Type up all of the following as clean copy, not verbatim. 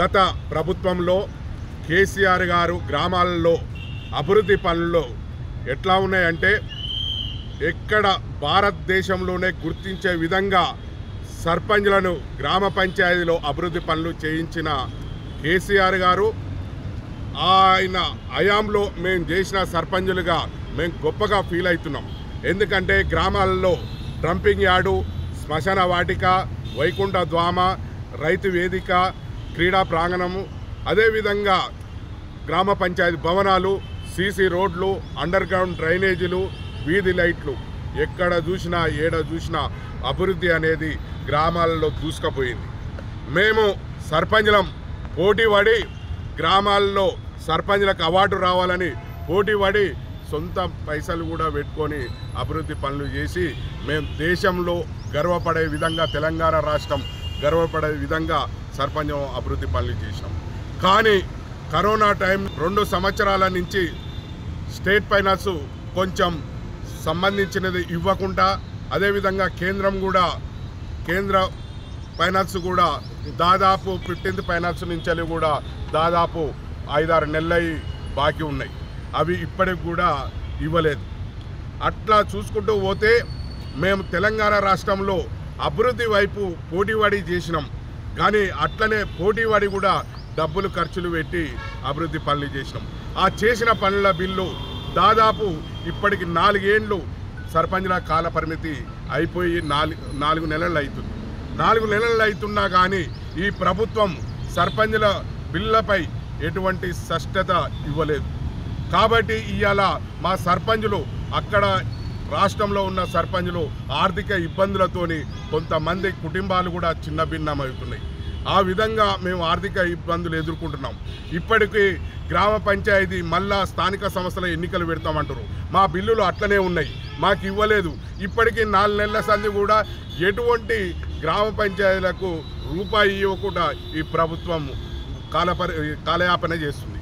గత ప్రభుత్వంలో కేసీఆర్ గారు గ్రామాలలో అభివృద్ధి పనుల్లో ఎట్లా ఉన్నాయంటే ఎక్కడ భారతదేశంలోనే గుర్తించే విధంగా సర్పంచ్లను గ్రామ పంచాయతీలో అభివృద్ధి పనులు చేయించిన కేసీఆర్ గారు ఆయన హయాంలో మేము చేసిన సర్పంచులుగా మేము గొప్పగా ఫీల్ అవుతున్నాం. ఎందుకంటే గ్రామాలలో డంపింగ్ యార్డు, శ్మశాన వాటిక, వైకుంఠ ద్వామ, రైతు వేదిక, క్రీడా ప్రాంగణము, అదేవిధంగా గ్రామ పంచాయతీ భవనాలు, సీసీ రోడ్లు, అండర్ గ్రౌండ్ డ్రైనేజీలు, వీధి లైట్లు, ఎక్కడ చూసినా ఏడ చూసినా అభివృద్ధి అనేది గ్రామాలలో దూసుకుపోయింది. మేము సర్పంచులం పోటీపడి గ్రామాల్లో సర్పంచ్లకు అవార్డు రావాలని పోటీపడి సొంత పైసలు కూడా పెట్టుకొని అభివృద్ధి పనులు చేసి మేము దేశంలో గర్వపడే విధంగా, తెలంగాణ రాష్ట్రం గర్వపడే విధంగా సర్పంచ్ అభివృద్ధి పనులు చేసినాం. కానీ కరోనా టైం 2 సంవత్సరాల నుంచి స్టేట్ ఫైనాన్స్ కొంచెం సంబంధించినది ఇవ్వకుండా, అదేవిధంగా కేంద్ర ఫైనాన్స్ కూడా దాదాపు 15th ఫైనాన్స్ నుంచి కూడా దాదాపు 5-6 నెలలు బాకీ ఉన్నాయి. అవి ఇప్పటికి కూడా ఇవ్వలేదు. అట్లా చూసుకుంటూ పోతే మేము తెలంగాణ రాష్ట్రంలో అభివృద్ధి వైపు పోటీపడి చేసినాం. కానీ అట్లనే పోటీపడి కూడా డబ్బులు ఖర్చులు పెట్టి అభివృద్ధి పనులు చేసినాం. ఆ చేసిన పనుల బిల్లు దాదాపు ఇప్పటికి 4 ఏళ్ళు సర్పంచ్ల కాల పరిమితి అయిపోయి 4 నెలలు అవుతుంది. 4 నెలలు అవుతున్నా కానీ ఈ ప్రభుత్వం సర్పంచ్ల బిల్లులపై ఎటువంటి స్పష్టత ఇవ్వలేదు. కాబట్టి ఇవాళ మా సర్పంచులు అక్కడ రాష్ట్రంలో ఉన్న సర్పంచులు ఆర్థిక ఇబ్బందులతోని కొంతమంది కుటుంబాలు కూడా చిన్న భిన్నమవుతున్నాయి. ఆ విధంగా మేము ఆర్థిక ఇబ్బందులు ఎదుర్కొంటున్నాం. ఇప్పటికీ గ్రామ పంచాయతీ మళ్ళా స్థానిక సంస్థల ఎన్నికలు పెడతామంటారు. మా బిల్లులు అట్లనే ఉన్నాయి, మాకు ఇవ్వలేదు. ఇప్పటికీ 4 నెలల సంది కూడా ఎటువంటి గ్రామ పంచాయతీలకు రూపాయి ఇవ్వకుండా ఈ ప్రభుత్వం కాలయాపన చేస్తుంది.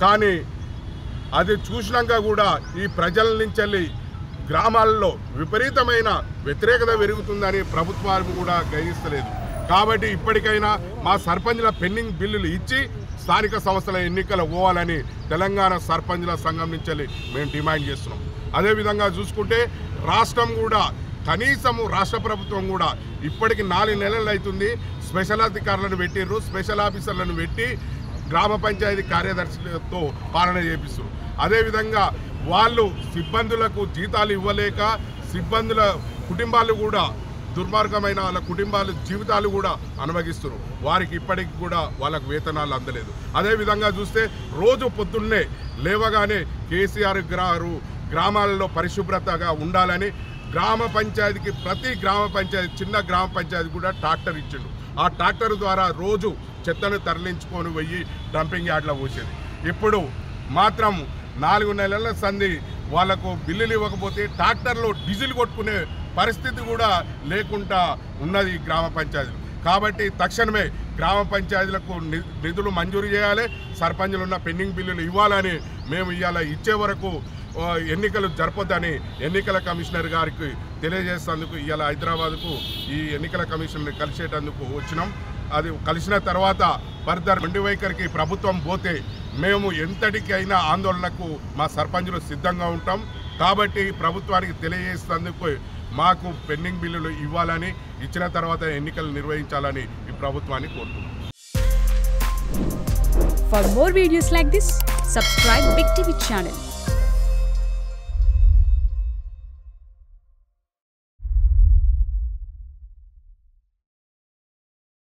కానీ అది చూసినాక కూడా ఈ ప్రజల నుంచి గ్రామాల్లో విపరీతమైన వ్యతిరేకత పెరుగుతుందని ప్రభుత్వాలు కూడా గ్రహిస్తలేదు. కాబట్టి ఇప్పటికైనా మా సర్పంచ్ల పెండింగ్ బిల్లులు ఇచ్చి స్థానిక సంస్థల ఎన్నికలు పోవాలని తెలంగాణ సర్పంచ్ల సంఘం నుంచి మేము డిమాండ్ చేస్తున్నాం. అదేవిధంగా చూసుకుంటే రాష్ట్రం కూడా కనీసము రాష్ట్ర ప్రభుత్వం కూడా ఇప్పటికి 4 నెలలు అవుతుంది. స్పెషల్ అధికారులను పెట్టిర్రు, స్పెషల్ ఆఫీసర్లను పెట్టి గ్రామ పంచాయతీ కార్యదర్శులతో పాలన చేపిస్తారు. అదేవిధంగా వాళ్ళు సిబ్బందులకు జీతాలు ఇవ్వలేక సిబ్బందుల కుటుంబాలు కూడా దుర్మార్గమైన వాళ్ళ కుటుంబాల జీవితాలు కూడా అనుభవిస్తారు. వారికి ఇప్పటికి కూడా వాళ్ళకు వేతనాలు అందలేదు. అదేవిధంగా చూస్తే రోజు పొద్దున్నే లేవగానే కేసీఆర్ గారు గ్రామాలలో పరిశుభ్రతగా ఉండాలని గ్రామ పంచాయతీకి ప్రతి గ్రామ పంచాయతీ చిన్న గ్రామ పంచాయతీ కూడా ట్రాక్టర్ ఇచ్చిండు. ఆ ట్రాక్టర్ ద్వారా రోజు చెత్తను తరలించుకొని పోయి డంపింగ్ యార్డ్లో పోసేది. ఇప్పుడు మాత్రం 4 నెలల సంది వాళ్లకు బిల్లులు ఇవ్వకపోతే ట్రాక్టర్లో డీజిల్ కొట్టుకునే పరిస్థితి కూడా లేకుండా ఉన్నది గ్రామ పంచాయతీలు. కాబట్టి తక్షణమే గ్రామ పంచాయతీలకు నిధులు మంజూరు చేయాలి, సర్పంచులు ఉన్న పెండింగ్ బిల్లులు ఇవ్వాలని మేము ఇవాళ ఇచ్చే వరకు ఎన్నికలు జరపొద్దని ఎన్నికల కమిషనర్ గారికి తెలియజేసేందుకు ఇవాళ హైదరాబాద్కు ఈ ఎన్నికల కమిషనర్ని కలిసేటందుకు వచ్చినాం. అది కలిసిన తర్వాత ఫర్దర్ మొండి వైఖరికి ప్రభుత్వం పోతే మేము ఎంతటికైనా ఆందోళనకు మా సర్పంచులు సిద్ధంగా ఉంటాం. కాబట్టి ప్రభుత్వానికి తెలియజేసేందుకు మాకు పెండింగ్ బిల్లులు ఇవ్వాలని, ఇచ్చిన తర్వాత ఎన్నికలు నిర్వహించాలని ఈ ప్రభుత్వాన్ని కోరుతున్నాం. For more videos like this, subscribe Big TV channel.